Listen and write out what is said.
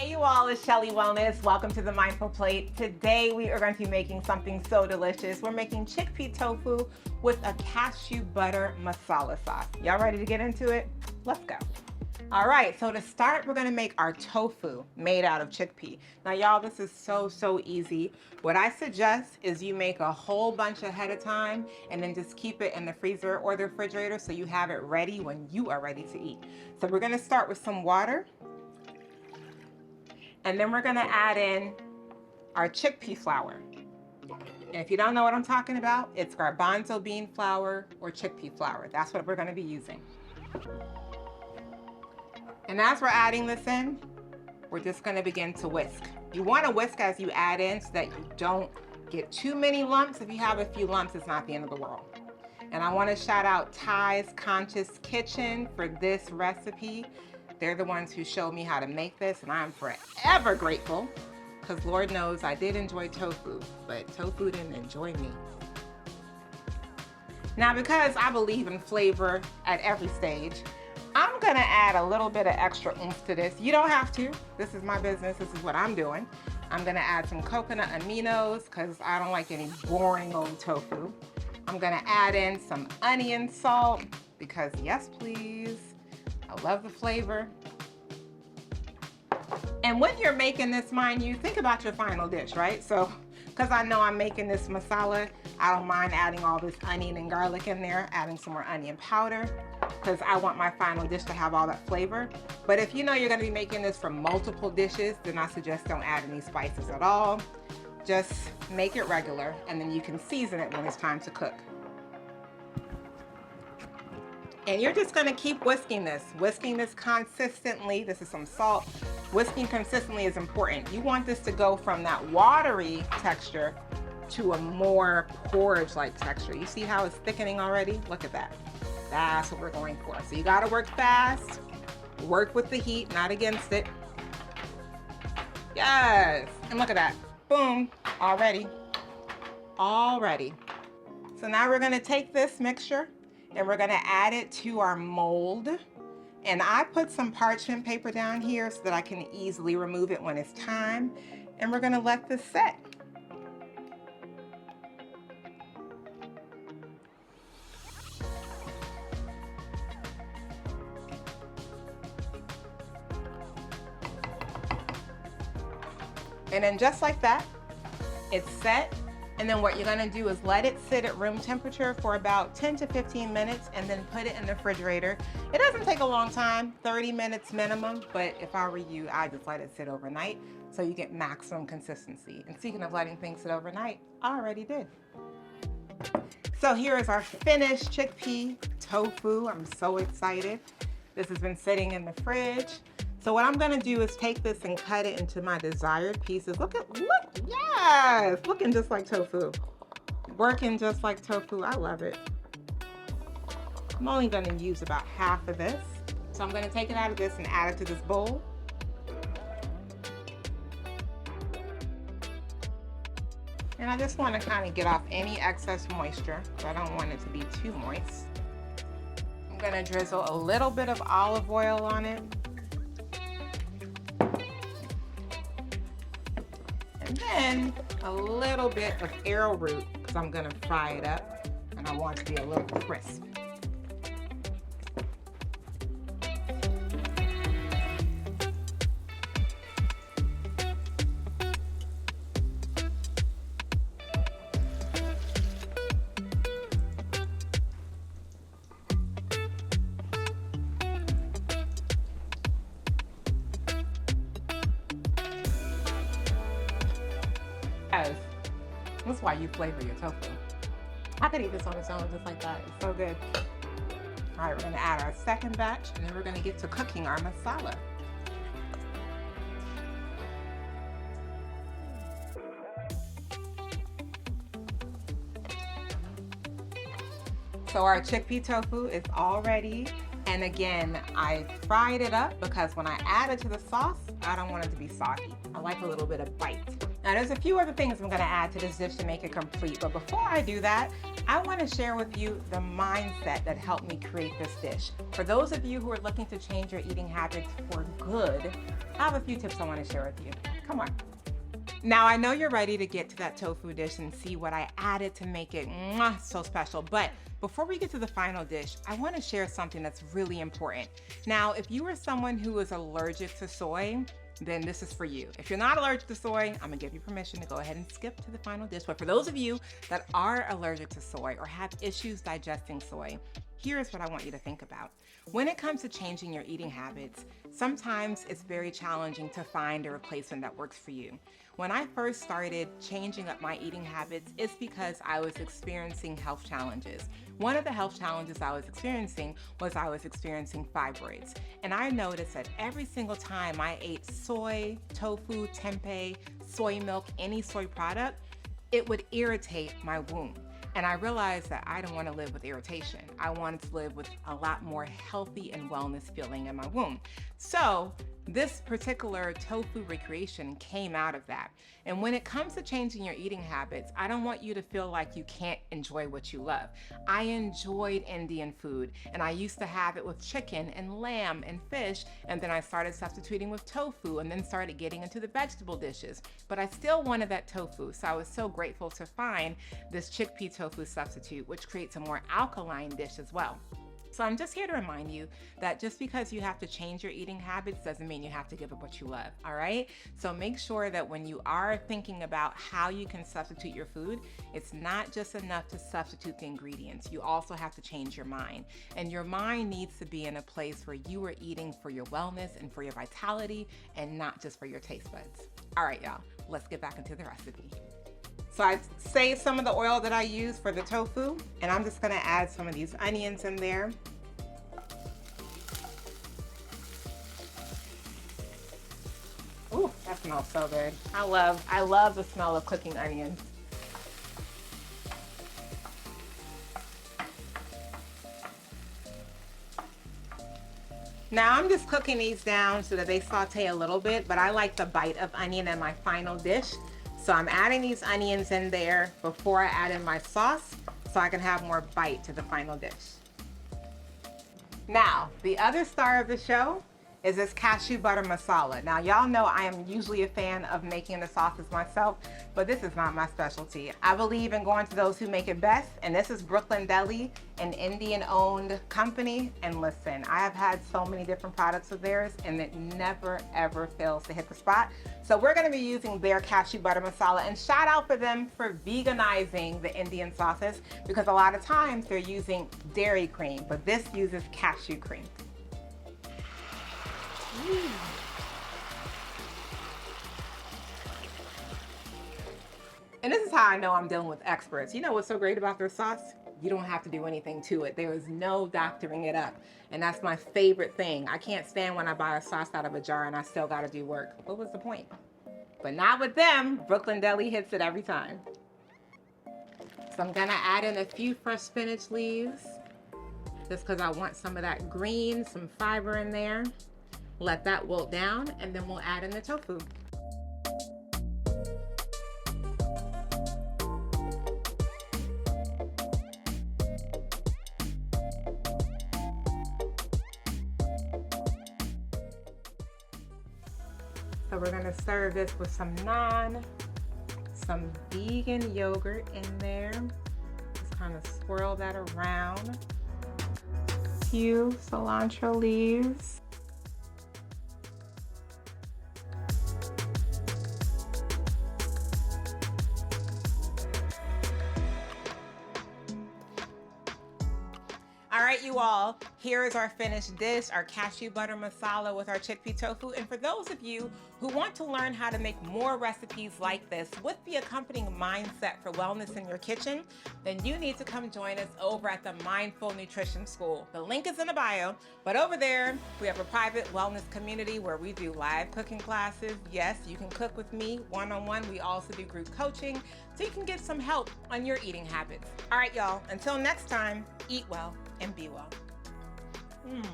Hey you all, it's Shelly Wellness. Welcome to the Mindful Plate. Today we are going to be making something so delicious. We're making chickpea tofu with a cashew butter masala sauce. Y'all ready to get into it? Let's go. All right, so to start, we're gonna make our tofu made out of chickpea. Now y'all, this is so easy. What I suggest is you make a whole bunch ahead of time and then just keep it in the freezer or the refrigerator so you have it ready when you are ready to eat. So we're gonna start with some water. And then we're gonna add in our chickpea flour. And if you don't know what I'm talking about, it's garbanzo bean flour or chickpea flour. That's what we're gonna be using. And as we're adding this in, we're just gonna begin to whisk. You wanna whisk as you add in so that you don't get too many lumps. If you have a few lumps, it's not the end of the world. And I wanna shout out Ty's Conscious Kitchen for this recipe. They're the ones who showed me how to make this, and I'm forever grateful, because Lord knows I did enjoy tofu, but tofu didn't enjoy me. Now, because I believe in flavor at every stage, I'm gonna add a little bit of extra oomph to this. You don't have to. This is my business. This is what I'm doing. I'm gonna add some coconut aminos, because I don't like any boring old tofu. I'm gonna add in some onion salt, because yes, please. I love the flavor. And when you're making this, mind you, think about your final dish, right? So, because I know I'm making this masala, I don't mind adding all this onion and garlic in there, adding some more onion powder, because I want my final dish to have all that flavor. But if you know you're gonna be making this for multiple dishes, then I suggest don't add any spices at all. Just make it regular, and then you can season it when it's time to cook. And you're just gonna keep whisking this consistently. This is some salt. Whisking consistently is important. You want this to go from that watery texture to a more porridge-like texture. You see how it's thickening already? Look at that. That's what we're going for. So you gotta work fast, work with the heat, not against it. Yes, and look at that. Boom, already. So now we're gonna take this mixture and we're gonna add it to our mold. And I put some parchment paper down here so that I can easily remove it when it's time. And we're gonna let this set. And then just like that, it's set. And then what you're gonna do is let it sit at room temperature for about 10 to 15 minutes and then put it in the refrigerator. It doesn't take a long time, 30 minutes minimum, but if I were you, I'd just let it sit overnight so you get maximum consistency. And speaking of letting things sit overnight, I already did. So here is our finished chickpea tofu. I'm so excited. This has been sitting in the fridge. So what I'm gonna do is take this and cut it into my desired pieces. Look, yes, looking just like tofu. Working just like tofu, I love it. I'm only gonna use about half of this. So I'm gonna take it out of this and add it to this bowl. And I just wanna kind of get off any excess moisture, so I don't want it to be too moist. I'm gonna drizzle a little bit of olive oil on it. And then a little bit of arrowroot, because I'm gonna fry it up and I want it to be a little crisp. That's why you flavor your tofu. I could eat this on its own just like that. It's so good. All right, we're gonna add our second batch and then we're gonna get to cooking our masala. So our chickpea tofu is all ready. And again, I fried it up because when I add it to the sauce, I don't want it to be soggy. I like a little bit of bite. Now there's a few other things I'm gonna add to this dish to make it complete, but before I do that, I wanna share with you the mindset that helped me create this dish. For those of you who are looking to change your eating habits for good, I have a few tips I wanna share with you. Come on. Now I know you're ready to get to that tofu dish and see what I added to make it so special, but before we get to the final dish, I want to share something that's really important. Now, if you are someone who is allergic to soy, then this is for you. If you're not allergic to soy, I'm gonna give you permission to go ahead and skip to the final dish. But for those of you that are allergic to soy or have issues digesting soy, here's what I want you to think about. When it comes to changing your eating habits, sometimes it's very challenging to find a replacement that works for you. When I first started changing up my eating habits, it's because I was experiencing health challenges. One of the health challenges I was experiencing was I was experiencing fibroids. And I noticed that every single time I ate soy, tofu, tempeh, soy milk, any soy product, it would irritate my womb. And I realized that I didn't want to live with irritation. I wanted to live with a lot more healthy and wellness feeling in my womb. So this particular tofu recreation came out of that. And when it comes to changing your eating habits, I don't want you to feel like you can't enjoy what you love. I enjoyed Indian food, and I used to have it with chicken and lamb and fish, and then I started substituting with tofu and then started getting into the vegetable dishes. But I still wanted that tofu, so I was so grateful to find this chickpea tofu substitute, which creates a more alkaline dish as well. So I'm just here to remind you that just because you have to change your eating habits doesn't mean you have to give up what you love, all right? So make sure that when you are thinking about how you can substitute your food, it's not just enough to substitute the ingredients. You also have to change your mind. And your mind needs to be in a place where you are eating for your wellness and for your vitality and not just for your taste buds. All right, y'all, let's get back into the recipe. So I saved some of the oil that I used for the tofu, and I'm just gonna add some of these onions in there. Ooh, that smells so good. I love the smell of cooking onions. Now I'm just cooking these down so that they saute a little bit, but I like the bite of onion in my final dish. So I'm adding these onions in there before I add in my sauce so I can have more bite to the final dish. Now, the other star of the show is this cashew butter masala. Now, y'all know I am usually a fan of making the sauces myself, but this is not my specialty. I believe in going to those who make it best, and this is Brooklyn Deli, an Indian-owned company. And listen, I have had so many different products of theirs, and it never, ever fails to hit the spot. So we're gonna be using their cashew butter masala, and shout out for them for veganizing the Indian sauces, because a lot of times they're using dairy cream, but this uses cashew cream. And this is how I know I'm dealing with experts. You know what's so great about their sauce? You don't have to do anything to it. There is no doctoring it up. And that's my favorite thing. I can't stand when I buy a sauce out of a jar and I still gotta do work. What was the point? But not with them. Brooklyn Deli hits it every time. So I'm gonna add in a few fresh spinach leaves, just because I want some of that green, some fiber in there. Let that wilt down, and then we'll add in the tofu. So we're gonna serve this with some naan, some vegan yogurt in there. Just kind of swirl that around. A few cilantro leaves. All right, you all, here is our finished dish, our cashew butter masala with our chickpea tofu. And for those of you who want to learn how to make more recipes like this with the accompanying mindset for wellness in your kitchen, then you need to come join us over at the Mindful Nutrition School. The link is in the bio, but over there, we have a private wellness community where we do live cooking classes. Yes, you can cook with me one-on-one. We also do group coaching, so you can get some help on your eating habits. All right, y'all, until next time, eat well and be well. Mm.